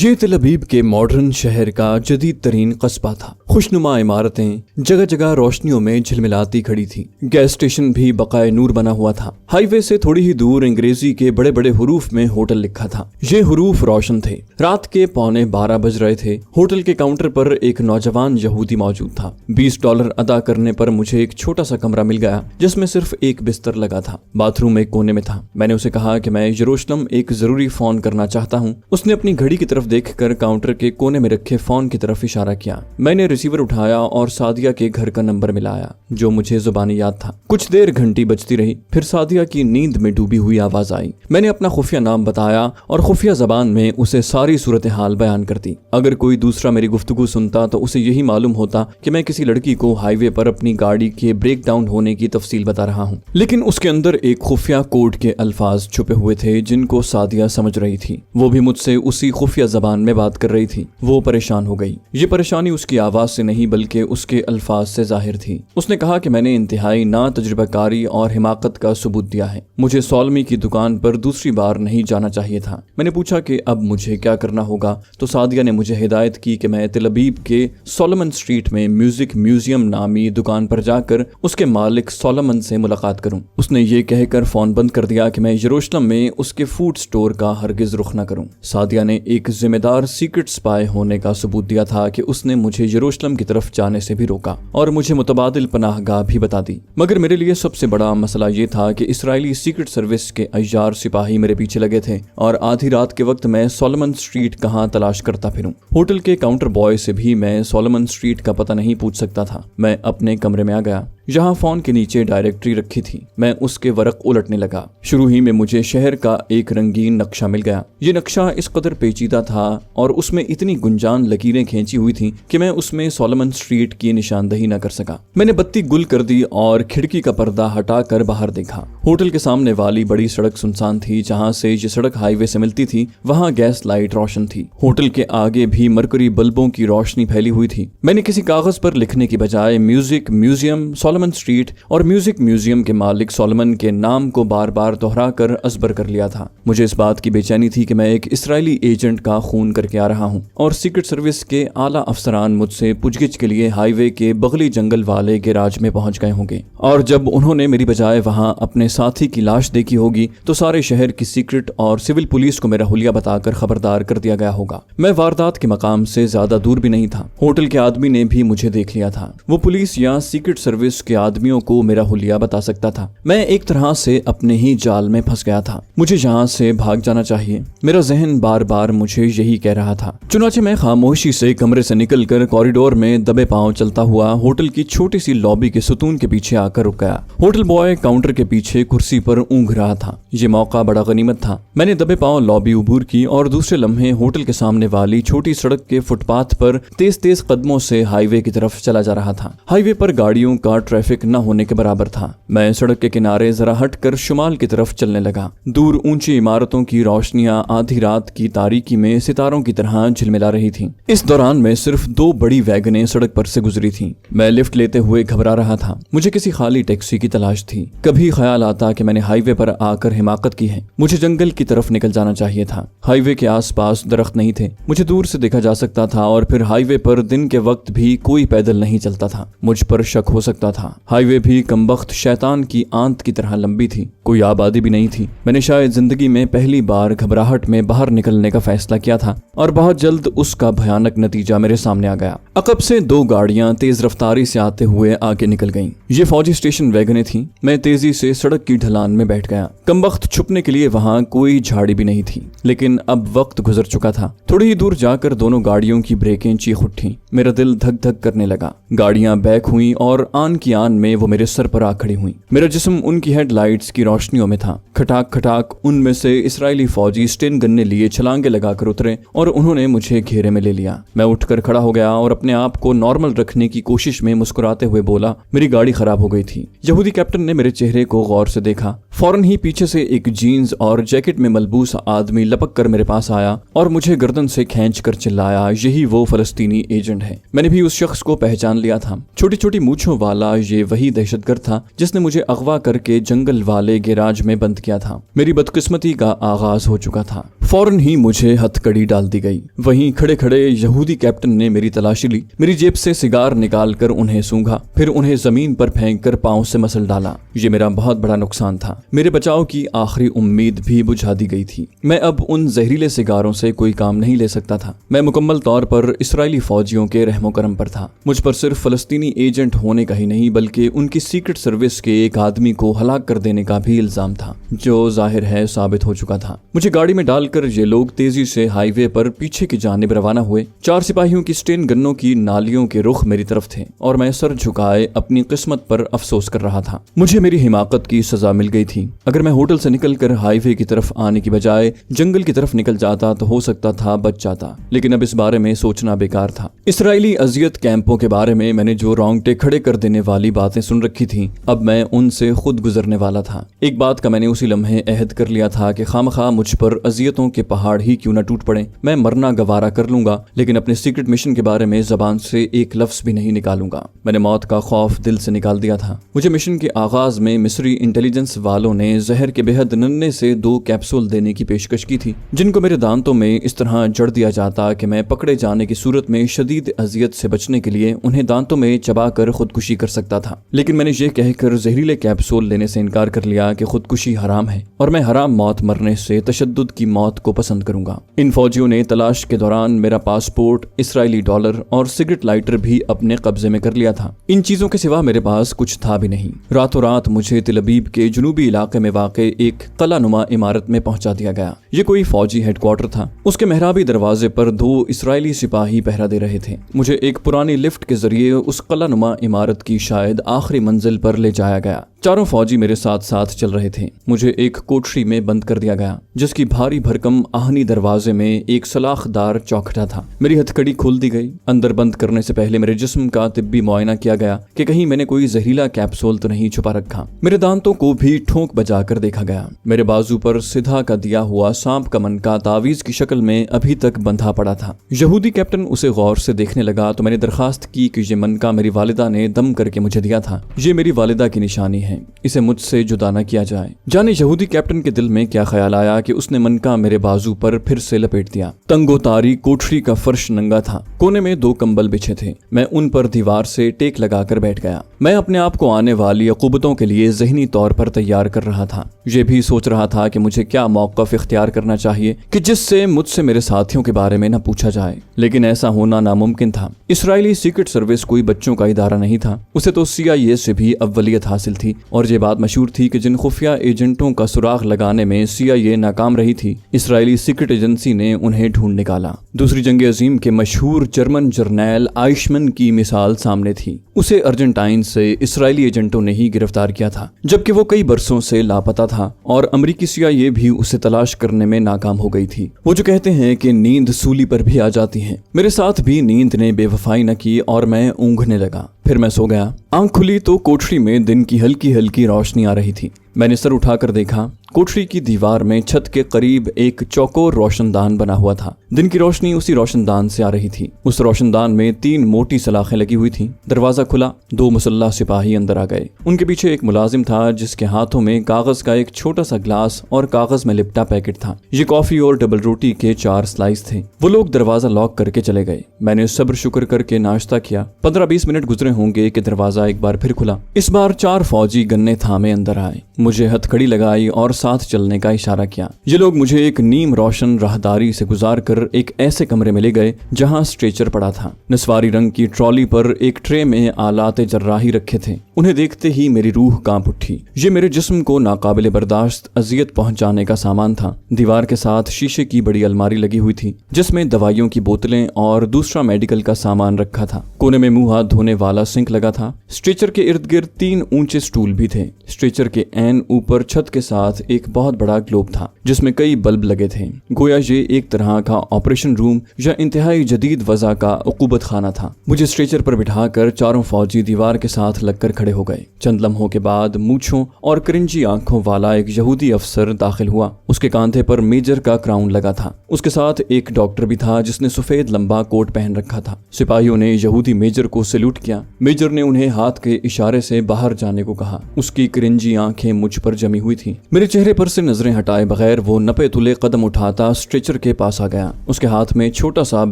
یہ تل ابیب کے ماڈرن شہر کا جدید ترین قصبہ تھا۔ خوشنما عمارتیں جگہ جگہ روشنیوں میں جھلملاتی کھڑی تھی۔ گیس اسٹیشن بھی بقائے نور بنا ہوا تھا۔ ہائی وے سے تھوڑی ہی دور انگریزی کے بڑے بڑے حروف میں ہوٹل لکھا تھا۔ یہ حروف روشن تھے۔ رات کے 11:15 بج رہے تھے۔ ہوٹل کے کاؤنٹر پر ایک نوجوان یہودی موجود تھا۔ $20 ادا کرنے پر مجھے ایک چھوٹا سا کمرہ مل گیا جس میں صرف ایک بستر لگا تھا۔ باتھ روم ایک کونے میں تھا۔ میں نے اسے کہا کہ میں یروشلم ایک ضروری فون کرنا چاہتا ہوں۔ اس نے اپنی گھڑی کی طرف دیکھ کر کاؤنٹر کے کونے میں رکھے فون کی طرف اشارہ کیا۔ میں نے ریسیور اٹھایا اور سعدیہ کے گھر کا نمبر ملایا جو مجھے زبانی یاد تھا۔ کچھ دیر گھنٹی بجتی رہی، پھر سعدیہ کی نیند میں ڈوبی ہوئی آواز آئی۔ میں نے اپنا خفیہ نام بتایا اور خفیہ زبان میں اسے ساری صورتحال بیان کر دی۔ اگر کوئی دوسرا میری گفتگو سنتا تو اسے یہی معلوم ہوتا کہ میں کسی لڑکی کو ہائی وے پر اپنی گاڑی کے بریک ڈاؤن ہونے کی تفصیل بتا رہا ہوں، لیکن اس کے اندر ایک خفیہ کوڈ کے الفاظ چھپے ہوئے تھے جن کو سعدیہ سمجھ رہی تھی۔ وہ بھی مجھ سے اسی خفیہ زبان میں بات کر رہی تھی۔ وہ پریشان ہو گئی۔ یہ پریشانی اس کی آواز سے نہیں بلکہ اس کے الفاظ سے ظاہر تھی۔ اس نے کہا کہ میں نے انتہائی نا تجربہ کاری اور حماقت کا ثبوت دیا ہے۔ مجھے سولمی کی دکان پر دوسری بار نہیں جانا چاہیے تھا۔ میں نے پوچھا کہ اب مجھے کیا کرنا ہوگا تو سعدیہ نے مجھے ہدایت کی کہ میں تل ابیب کے سولمن اسٹریٹ میں میوزک میوزیم نامی دکان پر جا کر اس کے مالک سولمن سے ملاقات کروں۔ اس نے یہ کہہ کر فون بند کر دیا کہ میں یروشلم میں اس کے فوڈ سٹور کا ہرگز رخ نہ کروں۔ سعدیہ نے ایک ذمہ دار سیکرٹ سپائی ہونے کا ثبوت دیا تھا کہ اس نے مجھے یروشلم کی طرف جانے سے بھی روکا اور مجھے متبادل پناہ گاہ بھی بتا دی۔ مگر میرے لیے سب سے بڑا مسئلہ یہ تھا کہ اسرائیلی سیکرٹ سروس کے عیار سپاہی میرے پیچھے لگے تھے اور آدھی رات کے وقت میں سولمن اسٹریٹ کہاں تلاش کرتا پھروں۔ ہوٹل کے کاؤنٹر بوائے سے بھی میں سولمن اسٹریٹ کا پتہ نہیں پوچھ سکتا تھا۔ میں اپنے کمرے میں آ گیا جہاں فون کے نیچے ڈائریکٹری رکھی تھی۔ میں اس کے ورق الٹنے لگا۔ شروع ہی میں مجھے شہر کا ایک رنگین نقشہ مل گیا۔ یہ نقشہ اس قدر پیچیدہ تھا اور اس میں اتنی گنجان لکیریں کھینچی ہوئی تھیں کہ میں اس میں سولمن اسٹریٹ کی نشاندہی نہ کر سکا۔ میں نے بتی گل کر دی اور کھڑکی کا پردہ ہٹا کر باہر دیکھا۔ ہوٹل کے سامنے والی بڑی سڑک سنسان تھی۔ جہاں سے یہ سڑک ہائی وے سے ملتی تھی وہاں گیس لائٹ روشن تھی۔ ہوٹل کے آگے بھی مرکری بلبوں کی روشنی پھیلی ہوئی تھی۔ میں نے کسی کاغذ پر لکھنے کی بجائے میوزک میوزیم سولمن اسٹریٹ اور میوزک میوزیم کے مالک سولمن کے نام کو بار بار دہرا کر ازبر کر لیا تھا۔ مجھے اس بات کی بے چینی تھی کہ میں ایک اسرائیلی ایجنٹ کا خون کر کے آ رہا ہوں اور سیکرٹ سروس کے اعلیٰ افسران مجھ سے پوچھ گچھ کے لیے ہائی وے کے بغلی جنگل والے گیراج میں پہنچ گئے ہوں گے، اور جب انہوں نے میری بجائے وہاں اپنے ساتھی کی لاش دیکھی ہوگی تو سارے شہر کی سیکرٹ اور سول پولیس کو میرا حلیہ بتا کر خبردار کر دیا گیا ہوگا۔ میں واردات کے مقام سے زیادہ دور بھی نہیں تھا۔ ہوٹل کے آدمی نے بھی مجھے دیکھ لیا تھا۔ وہ پولیس یا سیکرٹ سروس کے آدمیوں کو میرا حلیہ بتا سکتا تھا۔ میں ایک طرح سے اپنے ہی جال میں پھنس گیا تھا۔ مجھے یہاں سے بھاگ جانا چاہیے، میرا ذہن بار بار مجھے یہی کہہ رہا تھا۔ چنانچہ میں خاموشی سے کمرے سے نکل کر کوریڈور میں دبے پاؤں چلتا ہوا ہوٹل کی چھوٹی سی لابی کے ستون کے پیچھے آ کر رک گیا۔ ہوٹل بوائے کاؤنٹر کے پیچھے کرسی پر اونگھ رہا تھا۔ یہ موقع بڑا غنیمت تھا۔ میں نے دبے پاؤں لابی عبور کی اور دوسرے لمحے ہوٹل کے سامنے والی چھوٹی سڑک کے فٹ پاتھ پر تیز تیز قدموں سے ہائی وے کی طرف چلا جا رہا تھا۔ ہائی وے پر گاڑیوں کا ٹریفک نہ ہونے کے برابر تھا۔ میں سڑک کے کنارے ذرا ہٹ کر شمال کی طرف چلنے لگا۔ دور اونچی عمارتوں کی روشنیاں آدھی رات کی تاریکی میں ستاروں کی طرح جھلملا رہی تھیں۔ اس دوران میں صرف 2 بڑی ویگنیں سڑک پر سے گزری تھیں۔ میں لفٹ لیتے ہوئے گھبرا رہا تھا۔ مجھے کسی خالی ٹیکسی کی تلاش تھی۔ کبھی خیال آتا کہ میں نے ہائی وے پر آ کر حماقت کی ہے، مجھے جنگل کی طرف نکل جانا چاہیے تھا۔ ہائی وے کے آس پاس درخت نہیں تھے، مجھے دور سے دیکھا جا سکتا تھا، اور پھر ہائی وے پر دن کے وقت بھی کوئی پیدل نہیں چلتا تھا۔ مجھ پر شک ہو سکتا تھا۔ ہائی وے بھی کمبخت شیطان کی آنت کی طرح لمبی تھی، کوئی آبادی بھی نہیں تھی۔ میں نے شاید زندگی میں پہلی بار گھبراہٹ میں باہر نکلنے کا فیصلہ کیا تھا اور بہت جلد اس کا بھیانک نتیجہ میرے سامنے آ گیا۔ عقب سے 2 گاڑیاں تیز رفتاری سے آتے ہوئے آگے نکل گئیں۔ یہ فوجی اسٹیشن ویگنیں تھیں۔ میں تیزی سے سڑک کی ڈھلان میں بیٹھ گیا۔ کمبخت چھپنے کے لیے وہاں کوئی جھاڑی بھی نہیں تھی، لیکن اب وقت گزر چکا تھا۔ تھوڑی ہی دور جا کر دونوں گاڑیوں کی بریکیں چیخ اٹھیں۔ میرا دل دھک دھک کرنے لگا۔ گاڑیاں بیک ہوئیں اور آن کی آن میں وہ میرے سر پر آ کھڑی ہوئیں۔ میرا جسم ان کی ہیڈ لائٹس کی روشنیوں میں تھا۔ کھٹاک کھٹاک ان میں سے اسرائیلی فوجی اسٹین گننے لیے چھلانگیں لگا کر اترے اور انہوں نے مجھے گھیرے میں لے لیا۔ میں اٹھ کر کھڑا ہو گیا اور اپنے آپ کو نارمل رکھنے کی کوشش میں مسکراتے ہوئے بولا، میری گاڑی خراب ہو گئی تھی۔ یہودی کیپٹن نے میرے چہرے کو غور سے دیکھا۔ फौरन ही पीछे से एक जीन्स और जैकेट में मलबूस आदमी लपक कर मेरे पास आया और मुझे गर्दन से खींच कर चिल्लाया, यही वो फलस्तीनी एजेंट है। मैंने भी उस शख्स को पहचान लिया था। छोटी छोटी मूछों वाला ये वही दहशतगर्द था जिसने मुझे अगवा करके जंगल वाले गैराज में बंद किया था। मेरी बदकिस्मती का आगाज हो चुका था। फौरन ही मुझे हथकड़ी डाल दी गई। वहीं खड़े खड़े यहूदी कैप्टन ने मेरी तलाशी ली, मेरी जेब से सिगार निकाल कर उन्हें सूंघा, फिर उन्हें जमीन पर फेंक कर पांव से मसल डाला। ये मेरा बहुत बड़ा नुकसान था। मेरे बचाव की आखिरी उम्मीद भी बुझा दी गई थी। मैं अब उन जहरीले सिगारों से कोई काम नहीं ले सकता था। मैं मुकम्मल तौर पर इसराइली फौजियों के रहमो करम पर था। मुझ पर सिर्फ फलस्तीनी एजेंट होने का ही नहीं बल्कि उनकी सीक्रेट सर्विस के एक आदमी को हलाक कर देने का भी इल्जाम था, जो जाहिर है साबित हो चुका था। मुझे गाड़ी में डालकर ये लोग तेजी से हाईवे पर पीछे की जानिब रवाना हुए। 4 सिपाहियों की स्टेन गन्नों की नालियों के रुख मेरी तरफ थे और मैं सर झुकाए अपनी किस्मत पर अफसोस कर रहा था। मुझे मेरी हिमाकत की सजा मिल गई थी। अगर मैं होटल से निकलकर हाईवे की तरफ आने की बजाय जंगल की तरफ निकल जाता तो हो सकता था बच जाता, लेकिन अब इस बारे में सोचना बेकार था। इसराइली अजियत कैंपों के बारे में मैंने जो रोंगटे खड़े कर देने वाली बातें सुन रखी थी, अब मैं उनसे खुद गुजरने वाला था। एक बात का मैंने उसी लम्हे अहद कर लिया था कि खामखा मुझ पर अजियतों के पहाड़ ही क्यों न टूट पड़े, मैं मरना गवारा कर लूंगा, लेकिन अपने सीक्रेट मिशन के बारे में जबान से एक लफ्ज भी नहीं निकालूंगा। मैंने मौत का खौफ दिल से निकाल दिया था। मुझे मिशन के आगाज में मिस्री इंटेलिजेंस वालों ने जहर के बेहद नन्हे से 2 कैप्सूल देने की पेशकश की थी, जिनको मेरे दांतों में इस तरह जड़ दिया जाता कि मैं पकड़े जाने की सूरत में शदीद अजियत से बचने के लिए उन्हें दांतों में चबाकर खुदकुशी कर सकता था। लेकिन मैंने ये कहकर जहरीले कैप्सूल लेने से इनकार कर लिया कि खुदकुशी हराम है और मैं हराम मौत मरने से तशद्दुद की मौत को पसंद करूंगा। इन फौजियों ने तलाश के दौरान मेरा पासपोर्ट, इसराइली डॉलर और सिगरेट लाइटर भी अपने कब्जे में कर लिया था। इन चीजों के सिवा मेरे पास कुछ था भी नहीं। रातों रात मुझे तिल अबीब के जुनूबी इलाके में वाक़े एक कलानुमा इमारत में पहुंचा दिया गया। ये कोई फौजी हेडक्वार्टर था। उसके मेहराबी दरवाजे पर 2 इसराइली सिपाही पहरा दे रहे थे। मुझे एक पुरानी लिफ्ट के जरिए उस कलानुमा इमारत की शायद आखिरी मंजिल पर ले जाया गया। 4 फौजी मेरे साथ साथ चल रहे थे। मुझे एक कोठरी में बंद कर दिया गया, जिसकी भारी भरकम आहनी दरवाजे में एक सलाखदार चौखटा था। मेरी हथकड़ी खोल दी गई। अंदर बंद करने से पहले मेरे जिस्म का तिब्बी मुआयना किया गया कि कहीं मैंने कोई जहरीला कैप्सूल तो नहीं छुपा रखा। मेरे दांतों को भी ठोंक बजाकर देखा गया। मेरे बाजू पर सिधा का दिया हुआ सांप का मनका तावीज की शक्ल में अभी तक बंधा पड़ा था। यहूदी कैप्टन उसे गौर से देखने लगा तो मैंने दरखास्त की कि ये मनका मेरी वालिदा ने दम करके मुझे दिया था। ये मेरी वालिदा की निशानी है, इसे मुझसे जुदा न किया जाए। जाने यहूदी कैप्टन के दिल में क्या ख्याल आया कि उसने मनका मेरे बाजू पर फिर से लपेट दिया। तंगो तारी कोठरी का फर्श नंगा था। कोने में 2 कंबल बिछे थे। मैं उन पर दीवार से टेक लगाकर बैठ गया। मैं अपने आप को आने वाली अक़ूबतों के लिए ज़हनी तौर पर तैयार कर रहा था। ये भी सोच रहा था कि मुझे क्या मौक़िफ़ इख्तियार करना चाहिए कि जिससे मुझसे मेरे साथियों के बारे में न पूछा जाए, लेकिन ऐसा होना नामुमकिन था। इसराइली सीक्रेट सर्विस कोई बच्चों का इदारा नहीं था। उसे तो CIA से भी अव्वलियत हासिल थी और ये बात मशहूर थी कि जिन खुफिया एजेंटों का सुराग लगाने में CIA नाकाम रही थी, इसराइली सीक्रेट एजेंसी ने उन्हें ढूंढ निकाला। दूसरी जंग अजीम के मशहूर जर्मन जर्नैल आइशमैन की मिसाल सामने थी। उसे अर्जेंटाइन से इसराइली एजेंटों ने ही गिरफ्तार किया था, जबकि वो कई बरसों से लापता था और अमेरिकी CIA भी उसे तलाश करने में नाकाम हो गई थी। वो जो कहते हैं कि नींद सूली पर भी आ जाती है, मेरे साथ भी नींद ने बेवफाई न की और मैं ऊँघने लगा। फिर मैं सो गया। आंख खुली तो कोठरी में दिन की हल्की हल्की रोशनी आ रही थी। मैंने सर उठाकर देखा। कोठरी की दीवार में छत के करीब एक चौकोर रोशनदान बना हुआ था। दिन की रोशनी उसी रोशनदान से आ रही थी। उस रोशनदान में 3 मोटी सलाखें लगी हुई थीं। दरवाजा खुला। 2 मुसल्लह सिपाही अंदर आ गए। उनके पीछे एक मुलाजिम था जिसके हाथों में कागज का एक छोटा सा ग्लास और कागज में लिपटा पैकेट था। ये कॉफी और डबल रोटी के 4 स्लाइस थे। वो लोग दरवाजा लॉक करके चले गए। मैंने सब्र शुक्र करके नाश्ता किया। 15-20 मिनट गुजरे होंगे कि दरवाजा एक बार फिर खुला। इस बार 4 फौजी गन्ने थामे अंदर आए। मुझे हथकड़ी लगाई और साथ चलने का इशारा किया। ये लोग मुझे एक नीम रोशन राहदारी से गुजार कर एक ऐसे कमरे में ले गए जहां स्ट्रेचर पड़ा था। नस्वारी रंग की ट्रॉली पर एक ट्रे में आलाते जर्राही रखे थे। उन्हें देखते ही मेरी रूह कांप उठी। ये मेरे जिस्म को नाकाबिले बर्दाश्त अजियत पहुंचाने का सामान था। दीवार के साथ शीशे की बड़ी अलमारी लगी हुई थी जिसमें दवाइयों की बोतलें और दूसरा मेडिकल का सामान रखा था। कोने में मुंह हाथ धोने वाला वाला सिंक लगा था। स्ट्रेचर के इर्द गिर्द 3 ऊंचे स्टूल भी थे। स्ट्रेचर के ऐन ऊपर छत के साथ एक बहुत बड़ा ग्लोब था जिसमें कई बल्ब लगे थे। गोया ये एक तरह का ऑपरेशन रूम या इंतहाई जदीद वजह का उकूबत खाना था। मुझे स्ट्रेचर पर बिठाकर चारों फौजी दीवार के साथ लगकर खड़े हो गए। चंद लम्हों के बाद मूंछों और करिंजी आंखों वाला एक यहूदी अफसर दाखिल हुआ। उसके कांधे पर मेजर का क्राउन लगा था। उसके साथ एक डॉक्टर भी था जिसने सफेद लंबा कोट पहन रखा था। सिपाहियों ने यहूदी मेजर को सैल्यूट किया। मेजर ने उन्हें हाथ के इशारे से बाहर जाने को कहा। उसकी करिंजी आंखें मुझ पर जमी हुई थी। मेरे चेहरे पर से नजरें हटाए बगैर वो नपे तुले कदम उठाता स्ट्रेचर के पास आ गया। उसके हाथ में छोटा सा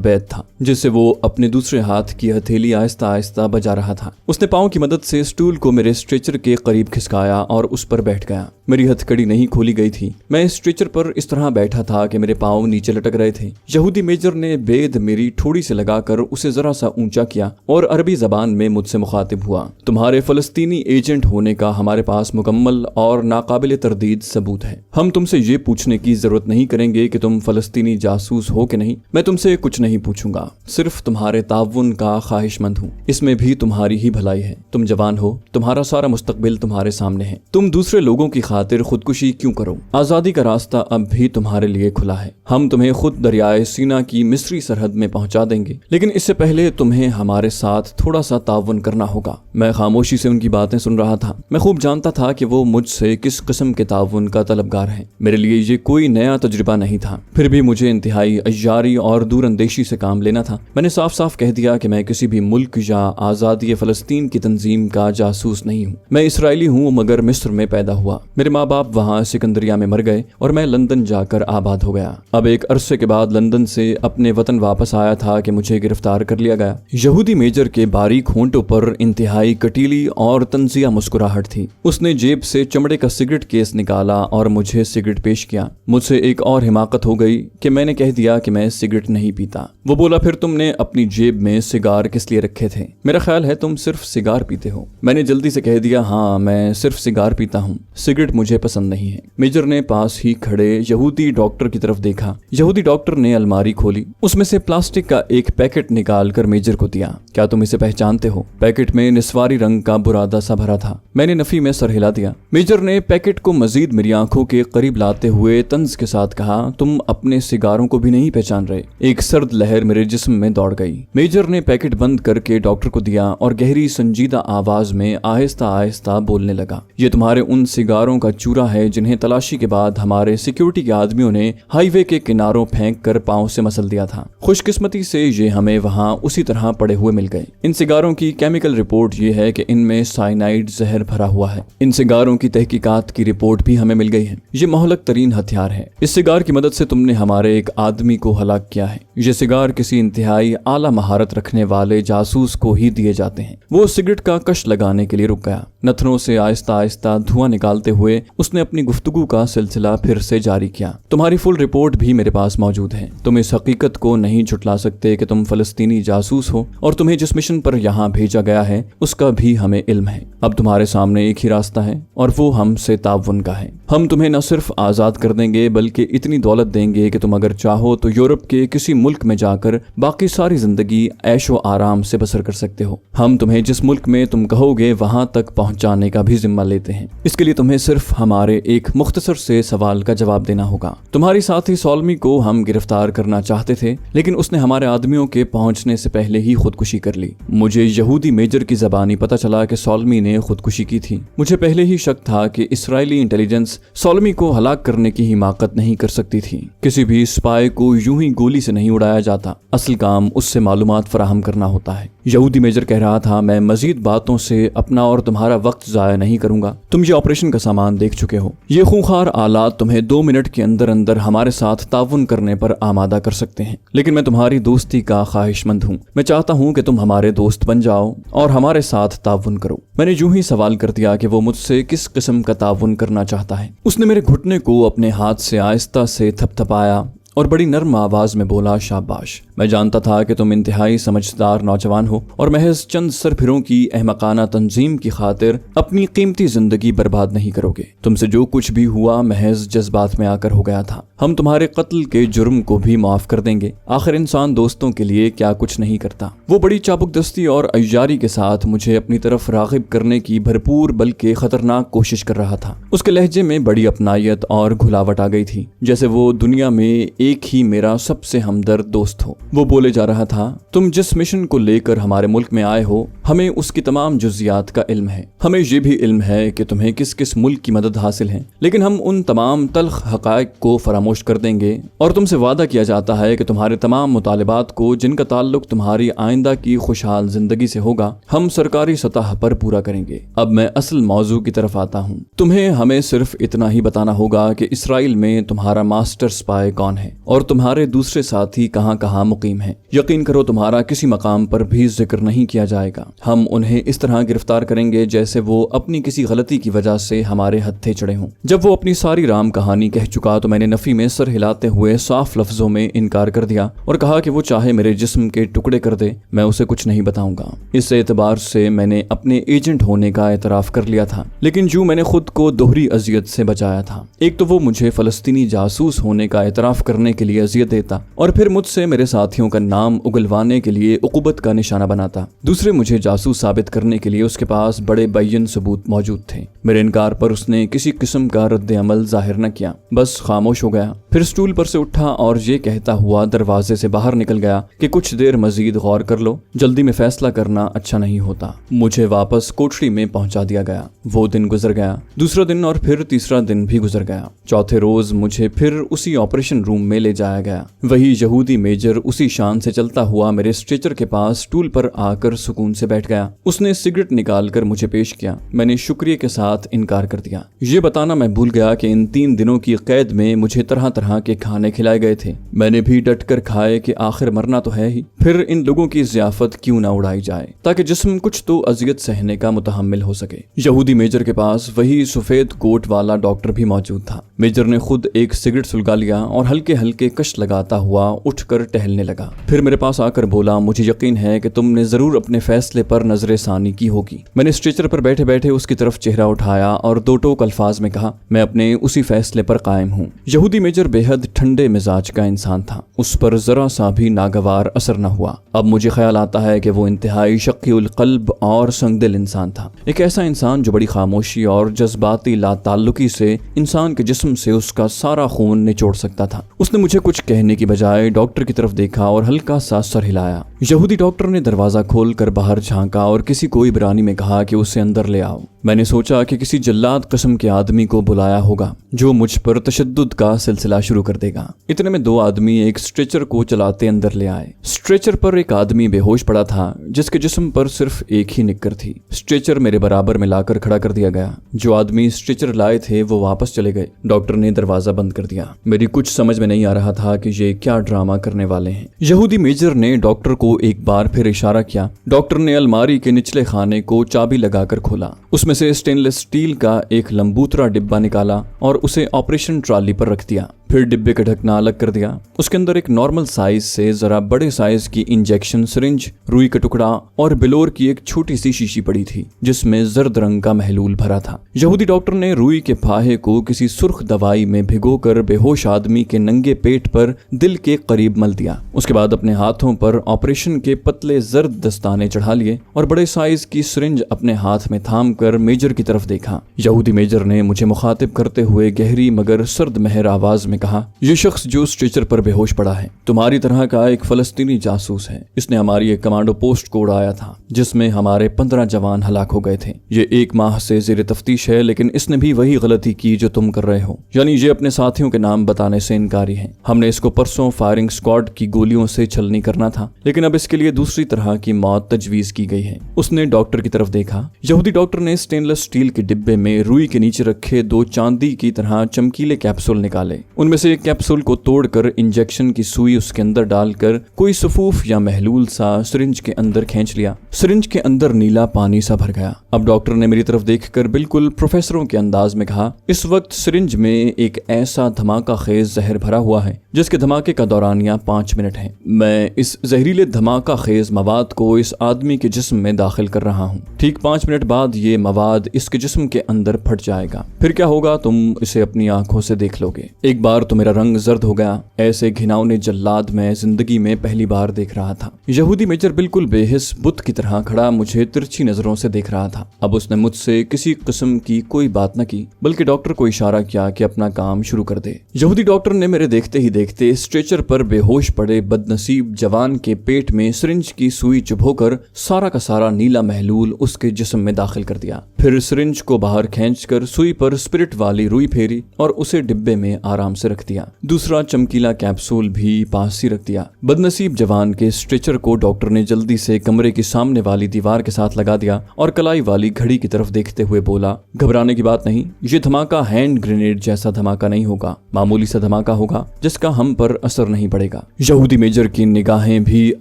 बैत था जिससे वो अपने दूसरे हाथ की हथेली आहिस्ता आहिस्ता बजा रहा था। उसने पांव की मदद से स्टूल को मेरे स्ट्रेचर के करीब खिसकाया और उस पर बैठ गया। मेरी हथकड़ी नहीं खोली गई थी। मैं स्ट्रेचर पर इस तरह बैठा था कि मेरे पांव नीचे लटक रहे थे। यहूदी मेजर ने बेद मेरी ठोड़ी से लगाकर उसे जरा सा ऊंचा किया और अरबी जबान में मुझसे मुखातिब हुआ। तुम्हारे फलस्तीनी एजेंट होने का हमारे पास मुकम्मल और नाकाबिल तरदीद सबूत है। हम तुमसे ये पूछने की जरूरत नहीं करेंगे कि तुम फलस्तीनी जासूस हो कि नहीं। मैं तुमसे कुछ नहीं पूछूंगा, सिर्फ तुम्हारे ताउन का ख्वाहिशमंद हूँ। इसमें भी तुम्हारी ही भलाई है। तुम जवान हो, तुम्हारा सारा मुस्तकबिल तुम्हारे सामने है। तुम दूसरे लोगों की खातिर खुदकुशी क्यों करो? आजादी का रास्ता अब भी तुम्हारे लिए खुला है। हम तुम्हें खुद दरियाए सीना की मिस्री सरहद में पहुंचा देंगे, लेकिन इससे पहले तुम्हें हमारे साथ थोड़ा सा ताउन करना होगा। मैं खामोशी से उनकी बातें सुन रहा था। मैं खूब जानता था कि वो मुझसे किस किस्म के ताउन का तलबगार है। मेरे लिए ये कोई नया तजुर्बा नहीं था, फिर भी मुझे इंतहाई अय्यारी और दूरअंदेशी से काम लेना था। मैंने साफ साफ कह दिया कि मैं किसी भी मुल्क या आजादी फलस्तीन की तंजीम का जासूस नहीं हूँ। मैं इसराइली हूँ मगर मिस्र में पैदा हुआ। मेरे माँ बाप वहाँ सिकंदरिया में मर गए और मैं लंदन जाकर आबाद हो गया। अब एक अरसे के बाद लंदन से अपने वतन वापस आया था कि मुझे गिरफ्तार कर लिया गया। यहूदी मेजर के बारीक होंठों पर इंतहाई कटीली और तंजिया मुस्कुराहट थी। उसने जेब से चमड़े का सिगरेट केस निकाला और मुझे सिगरेट पेश किया। मुझसे एक और हिमाकत हो गई कि मैंने कह दिया कि मैं सिगरेट नहीं पीता। वो बोला, फिर तुमने अपनी जेब में सिगार किस लिए रखे थे? मेरा ख्याल है तुम सिर्फ सिगार पीते हो। मैंने जल्दी से कह दिया, हाँ मैं सिर्फ सिगार पीता हूँ, सिगरेट मुझे पसंद नहीं है। मेजर ने पास ही खड़े यहूदी डॉक्टर की तरफ देखा। यहूदी डॉक्टर ने अलमारी खोली, उसमें से प्लास्टिक का एक पैकेट निकाल कर मेजर को दिया। क्या तुम इसे पहचानते हो? पैकेट में निस्वारी रंग का बुरादा सा भरा था। मैंने नफी में सर हिला दिया। मेजर ने पैकेट को मजीद मेरी आंखों के करीब लाते हुए तंज के साथ कहा, तुम अपने सिगारों को भी नहीं पहचान रहे? एक सर्द लहर मेरे जिस्म में दौड़ गई। मेजर ने पैकेट बंद करके डॉक्टर को दिया और गहरी संजीदा आवाज में आहिस्ता आहिस्ता बोलने लगा, ये तुम्हारे उन सिगारों का चूरा है जिन्हें तलाशी के बाद हमारे सिक्योरिटी के आदमियों ने हाईवे के किनारों फेंक कर पांव से मसल दिया था। खुशकिस्मती से ये हमें वहाँ उसी तरह पड़े हुए मिल गए। इन सिगारों की केमिकल रिपोर्ट ये है कि इनमें साइनाइड जहर भरा हुआ है। इन सिगारों की तहकीकात की रिपोर्ट भी हमें मिल गई है। ये मोहलक तरीन हथियार है। इस सिगार की मदद से तुमने हमारे एक आदमी को हलाक किया है। ये सिगार किसी इंतहाई आला महारत रखने वाले जासूस को ही दिए जाते हैं। वो सिगरेट का कश लगाने के लिए रुक गया। नथनों से आहिस्ता आहिस्ता धुआं निकालते हुए उसने अपनी गुफ्तगू का सिलसिला फिर से जारी किया। तुम्हारी फुल रिपोर्ट भी मेरे पास मौजूद है। तुम इस हकीकत को नहीं झुटला सकते कि तुम फलस्तीनी जासूस हो और तुम्हें जिस मिशन पर यहाँ भेजा गया है उसका भी हमें इल्म है। अब तुम्हारे सामने एक ही रास्ता है और वो हमसे ताउन का है। हम तुम्हें न सिर्फ आजाद कर देंगे बल्कि इतनी दौलत देंगे कि तुम अगर चाहो तो यूरोप के किसी मुल्क में जाकर बाकी सारी जिंदगी ऐशो आराम से बसर कर सकते हो। हम तुम्हें जिस मुल्क में तुम कहोगे वहां तक पहुंचाने का भी जिम्मा लेते हैं। इसके लिए तुम्हें सिर्फ हमारे एक मुख्तसर से सवाल का जवाब देना होगा। तुम्हारी साथी सॉलमी को हम गिरफ्तार करना चाहते थे लेकिन उसने हमारे आदमियों के पहुंचने से पहले ही खुदकुशी कर ली। मुझे यहूदी मेजर की जबानी पता चला कि सॉलमी ने खुदकुशी की थी। मुझे पहले ही शक था कि इसराइली इंटेलिजेंस सॉलमी को हलाक करने की हिमाकत नहीं कर सकती थी। किसी भी स्पाई को यूं ही गोली से नहीं उड़ाया जाता, असल काम उससे मालूमात फराहम करना होता है। यहूदी मेजर कह रहा था, मैं मजीद बातों से अपना और तुम्हारा वक्त जाया नहीं करूंगा। तुम ये ऑपरेशन का सामान देख चुके हो। ये खूंखार आलात तुम्हें 2 मिनट के अंदर अंदर हमारे साथ ताउन करने पर आमादा कर सकते हैं, लेकिन मैं तुम्हारी दोस्ती का ख्वाहिशमंद हूँ। मैं चाहता हूँ कि तुम हमारे दोस्त बन जाओ और हमारे साथ ताउन करो। मैंने यूं ही सवाल कर दिया कि वो मुझसे किस किस्म का ताउन करना चाहता है। उसने मेरे घुटने को अपने हाथ से आहिस्ता से थपथपाया और बड़ी नर्म आवाज में बोला, शाबाश। मैं जानता था कि तुम इंतहाई समझदार नौजवान हो और महज चंद सरफिरों की अहमकाना तंजीम की खातिर अपनी कीमती जिंदगी बर्बाद नहीं करोगे। तुमसे जो कुछ भी हुआ महज जज्बात में आकर हो गया था। हम तुम्हारे कत्ल के जुर्म को भी माफ कर देंगे। आखिर इंसान दोस्तों के लिए क्या कुछ नहीं करता। वो बड़ी चाबुकदस्ती और अय्यारी के साथ मुझे अपनी तरफ रागिब करने की भरपूर बल्कि खतरनाक कोशिश कर रहा था। उसके लहजे में बड़ी अपनायत और घुलावट आ गई थी, जैसे वो दुनिया में एक ही मेरा सबसे हमदर्द दोस्त हो। वो बोले जा रहा था, तुम जिस मिशन को लेकर हमारे मुल्क में आए हो, हमें उसकी तमाम जुज़ियात का इल्म है। हमें ये भी इल्म है कि तुम्हें किस किस मुल्क की मदद हासिल है, लेकिन हम उन तमाम तल्ख हक़ाइक़ को फरामोश कर देंगे और तुमसे वादा किया जाता है कि तुम्हारे तमाम मुतालिबात को, जिनका ताल्लुक तुम्हारी आइंदा की खुशहाल जिंदगी से होगा, हम सरकारी सतह पर पूरा करेंगे। अब मैं असल मौजू की तरफ आता हूँ। तुम्हें हमें सिर्फ इतना ही बताना होगा कि इसराइल में तुम्हारा मास्टर स्पाई कौन है और तुम्हारे दूसरे साथी कहाँ कहाँ मुकीम हैं। यकीन करो तुम्हारा किसी मकाम पर भी जिक्र नहीं किया जाएगा। हम उन्हें इस तरह गिरफ्तार करेंगे जैसे वो अपनी किसी गलती की वजह से हमारे हत्थे चढ़े हों। जब वो अपनी सारी राम कहानी कह चुका तो मैंने नफी में सर हिलाते हुए साफ लफ्जों में इनकार कर दिया और कहा कि वो चाहे मेरे जिस्म के टुकड़े कर दे, मैं उसे कुछ नहीं बताऊंगा। इस एतबार से मैंने अपने एजेंट होने का एतराफ कर लिया था, लेकिन जो मैंने खुद को दोहरी अजियत से बचाया था। एक तो वो मुझे फलस्तीनी जासूस होने का एतराफ करने के लिए अजियत देता और फिर मुझसे मेरे साथियों का नाम उगलवाने के लिए उकुबत का निशाना बनाता। दूसरे मुझे जासूस साबित करने के लिए उसके पास बड़े बैयन सबूत मौजूद थे। मेरे इनकार पर उसने किसी किस्म का रद्द अमल जाहिर न किया, बस खामोश हो गया। फिर स्टूल पर से उठा और ये कहता हुआ दरवाजे से बाहर निकल गया कि कुछ देर मजीद गौर कर लो, जल्दी में फैसला करना अच्छा नहीं होता। मुझे वापस कोठरी में पहुंचा दिया गया। वो दिन गुजर गया, दूसरा दिन और फिर तीसरा दिन भी गुजर गया। चौथे रोज मुझे फिर उसी ऑपरेशन रूम में ले जाया गया। वही यहूदी मेजर उसी शान से चलता हुआ मेरे स्ट्रेचर के पास स्टूल पर आकर सुकून से बैठ गया। उसने सिगरेट निकालकर मुझे पेश किया। मैंने शुक्रिया के साथ इनकार कर दिया। ये बताना मैं भूल गया कि इन 3 दिनों की कैद में मुझे तरह तरह के खाने खिलाए गए थे। मैंने भी डट कर खाए कि आखिर मरना तो है ही, फिर इन लोगों की ज़ियाफत क्यों ना उड़ाई जाए ताकि जिस्म कुछ तो अजियत सहने का मुतहम्मिल हो सके। यहूदी मेजर के पास वही सफेद कोट वाला डॉक्टर भी मौजूद था। मेजर ने खुद एक सिगरेट सुलगा लिया और हल्के हल्के कश लगाता हुआ उठकर टहलने लगा। फिर मेरे पास आकर बोला, मुझे यकीन है कि तुमने जरूर अपने फैसले पर नजर सानी की होगी। मैंने स्ट्रेचर पर बैठे बैठे उसकी तरफ चेहरा उठाया और दो टोक अल्फाज में कहा, मैं अपने उसी फैसले पर कायम हूँ। यहूदी मेजर बेहद ठंडे मिजाज का इंसान था। उस पर जरा सा भी नागवार असर न हुआ। अब मुझे ख्याल आता है कि वो इंतहाई शक्कीउल क़ल्ब और संगदिल इंसान था। एक ऐसा इंसान जो बड़ी खामोशी और जज्बाती लाताल्लुकी से इंसान के जिस्म से उसका सारा खून निचोड़ सकता था। उसने मुझे कुछ कहने की बजाय डॉक्टर की तरफ देखा और हल्का सा सर हिलाया। यहूदी डॉक्टर ने दरवाजा खोलकर बाहर झांका और किसी को इब्रानी में कहा कि उसे अंदर ले आओ। मैंने सोचा कि किसी जल्लाद किस्म के आदमी को बुलाया होगा जो मुझ पर तशद्दुद का सिलसिला शुरू कर देगा। इतने में 2 आदमी एक स्ट्रेचर को चलाते अंदर ले आए। स्ट्रेचर पर एक आदमी बेहोश पड़ा था जिसके जिस्म पर सिर्फ एक ही निक्कर थी। स्ट्रेचर मेरे बराबर में लाकर खड़ा कर दिया गया। जो आदमी स्ट्रेचर लाए थे वो वापस चले गए। डॉक्टर ने दरवाजा बंद कर दिया। मेरी कुछ समझ में नहीं आ रहा था कि ये क्या ड्रामा करने वाले हैं। यहूदी मेजर ने डॉक्टर को एक बार फिर इशारा किया। डॉक्टर ने अलमारी के निचले खाने को चाबी लगाकर खोला। उसमें से स्टेनलेस स्टील का एक लंबूतरा डिब्बा निकाला और उसे ऑपरेशन ट्रॉली पर रख दिया। फिर डिब्बे का ढकना अलग कर दिया। उसके अंदर एक नॉर्मल साइज से जरा बड़े साइज की इंजेक्शन सिरिंज, रुई का टुकड़ा और बिलोर की एक छोटी सी शीशी पड़ी थी जिसमें जर्द रंग का महलूल भरा था। यहूदी डॉक्टर ने रुई के फाहे को किसी सुर्ख दवाई में भिगोकर बेहोश आदमी के नंगे पेट पर दिल के करीब मल दिया। उसके बाद अपने हाथों पर ऑपरेशन के पतले जर्द दस्ताने चढ़ा लिए और बड़े साइज की सिरिंज अपने हाथ में थाम कर मेजर की तरफ देखा। यहूदी मेजर ने मुझे मुखातिब करते हुए गहरी मगर सर्द महर आवाज में कहा, ये शख्स जो स्ट्रेचर पर बेहोश पड़ा है तुम्हारी तरह का एक फलस्तीनी जासूस है। इसने हमारी एक कमांडो पोस्ट को उड़ाया था जिसमें हमारे 15 जवान हलाक हो गए थे। ये 1 माह से ज़ेरे तफ्तीश है, लेकिन इसने भी वही गलती की जो तुम कर रहे हो, यानी ये अपने साथियों के नाम बताने से इनकारी है। हमने इसको परसों फायरिंग स्क्वाड की गोलियों से छलनी करना था, लेकिन अब इसके लिए दूसरी तरह की मौत तजवीज की गई है। उसने डॉक्टर की तरफ देखा। यहूदी डॉक्टर ने स्टेनलेस स्टील के डिब्बे में रुई के नीचे रखे 2 चांदी की तरह चमकीले कैप्सूल निकाले। उनमें उनमें से एक कैप्सूल को तोड़कर इंजेक्शन की सुई उसके अंदर डालकर कोई सफूफ या महलूल सा सिरिंज के अंदर खींच लिया। सिरिंज के अंदर नीला पानी सा भर गया। अब डॉक्टर ने मेरी तरफ देखकर बिल्कुल प्रोफेसरों के अंदाज में कहा, इस वक्त सिरिंज में एक ऐसा धमाका खेज जहर भरा हुआ है जिसके धमाके का दौरानिया 5 मिनट है। मैं इस जहरीले धमाका खेज मवाद को इस आदमी के जिस्म में दाखिल कर रहा हूँ। ठीक 5 मिनट बाद ये मवाद इसके जिस्म के अंदर फट जाएगा। फिर क्या होगा तुम इसे अपनी आंखों से देख लोगे। एक बार तो मेरा रंग जर्द हो गया। ऐसे घिनौने जल्लाद मैं जिंदगी में पहली बार देख रहा था। यहूदी मेजर बिल्कुल बेहिस बुत की तरह खड़ा मुझे तिरछी नजरों से देख रहा था। अब उसने मुझसे किसी किस्म की कोई बात न की, बल्कि डॉक्टर को इशारा किया कि अपना काम शुरू कर दे। यहूदी डॉक्टर ने मेरे देखते ही देखते स्ट्रेचर पर बेहोश पड़े बदनसीब जवान के पेट में सिरिंज की सुई चुभोकर सारा का सारा नीला महलूल उसके जिस्म में दाखिल कर दिया। फिर सिरिंज को बाहर खींचकर सुई पर स्पिरिट वाली रुई फेरी और उसे डिब्बे में आराम से रख दिया। दूसरा चमकीला कैप्सूल भी पास ही रख दिया। बदनसीब जवान के स्ट्रेचर को डॉक्टर ने जल्दी से कमरे की सामने वाली दीवार के साथ लगा दिया और कलाई वाली घड़ी की तरफ देखते हुए बोला, घबराने की बात नहीं, ये धमाका हैंड ग्रेनेड जैसा धमाका नहीं होगा, मामूली सा धमाका होगा जिसका हम पर असर नहीं पड़ेगा। यहूदी मेजर की निगाहें भी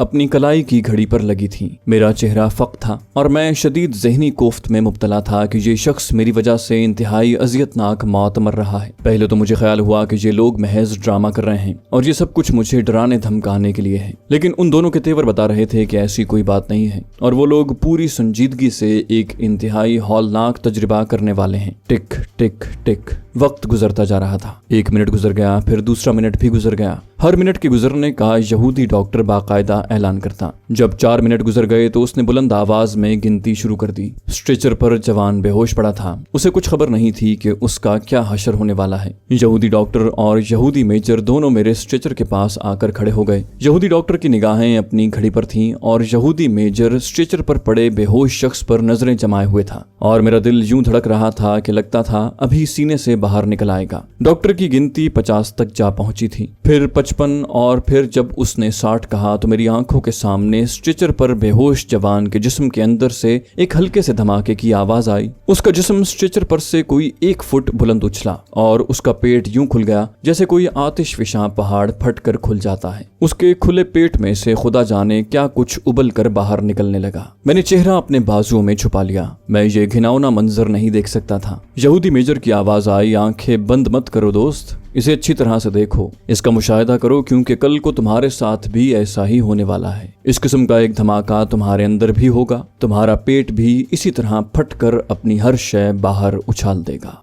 अपनी कलाई की घड़ी पर लगी थीं। मेरा चेहरा फक था और मैं शदीद ज़हनी कोफ्त में मुब्तला था कि ये शख्स मेरी वजह से इंतहाई अजियतनाक मौत मर रहा है। पहले तो मुझे ख्याल हुआ कि ये लोग महज ड्रामा कर रहे हैं और ये सब कुछ मुझे डराने धमकाने के लिए है, लेकिन उन दोनों के तेवर बता रहे थे कि ऐसी कोई बात नहीं है और वो लोग पूरी संजीदगी से एक इंतहाई हौलनाक तजुर्बा करने वाले हैं। टिक टिक टिक वक्त गुजरता जा रहा था। 1 मिनट गुजर गया, फिर दूसरा मिनट भी गुजर गया। हर मिनट के गुजरने का यहूदी डॉक्टर बाकायदा ऐलान करता। जब 4 मिनट गुजर गए तो उसने बुलंद आवाज में गिनती शुरू कर दी। स्ट्रेचर पर जवान बेहोश पड़ा था। उसे कुछ खबर नहीं थी कि उसका क्या हशर होने वाला है। यहूदी डॉक्टर और यहूदी मेजर दोनों मेरे स्ट्रेचर के पास आकर खड़े हो गए। यहूदी डॉक्टर की निगाहें अपनी घड़ी पर थीं और यहूदी मेजर स्ट्रेचर पर पड़े बेहोश शख्स पर नजरें जमाए हुए था और मेरा दिल यूं धड़क रहा था कि लगता था अभी सीने से बाहर निकल आएगा। डॉक्टर की गिनती 50 तक जा पहुंची थी, फिर 55 और फिर जब उसने 60 कहा तो मेरी आंखों के सामने स्ट्रेचर पर बेहोश जवान के जिस्म के अंदर से एक हल्के से धमाके की आवाज आई। उसका जिस्म स्ट्रेचर पर से कोई 1 फुट बुलंद उछला और उसका पेट यूं खुल गया जैसे कोई आतिशफिशां पहाड़ फटकर खुल जाता है। उसके खुले पेट में से खुदा जाने क्या कुछ उबल कर बाहर निकलने लगा। मैंने चेहरा अपने बाजुओं में छुपा लिया। मैं ये घिनौना मंजर नहीं देख सकता था। यहूदी मेजर की आवाज आई, आंखें बंद मत करो दोस्त, इसे अच्छी तरह से देखो, इसका मुशाहिदा करो, क्योंकि कल को तुम्हारे साथ भी ऐसा ही होने वाला है। इस किस्म का एक धमाका तुम्हारे अंदर भी होगा। तुम्हारा पेट भी इसी तरह फटकर अपनी हर शय बाहर उछाल देगा।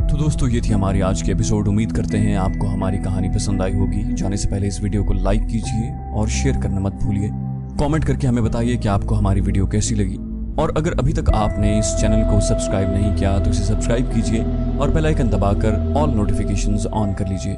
तो दोस्तों, ये थी हमारी आज की एपिसोड। उम्मीद करते हैं आपको हमारी कहानी पसंद आई होगी। जाने से पहले इस वीडियो को लाइक कीजिए और शेयर करना मत भूलिए। कमेंट करके हमें बताइए कि आपको हमारी वीडियो कैसी लगी। और अगर अभी तक आपने इस चैनल को सब्सक्राइब नहीं किया तो इसे सब्सक्राइब कीजिए और बेल आइकन दबाकर ऑल नोटिफिकेशंस ऑन कर लीजिए।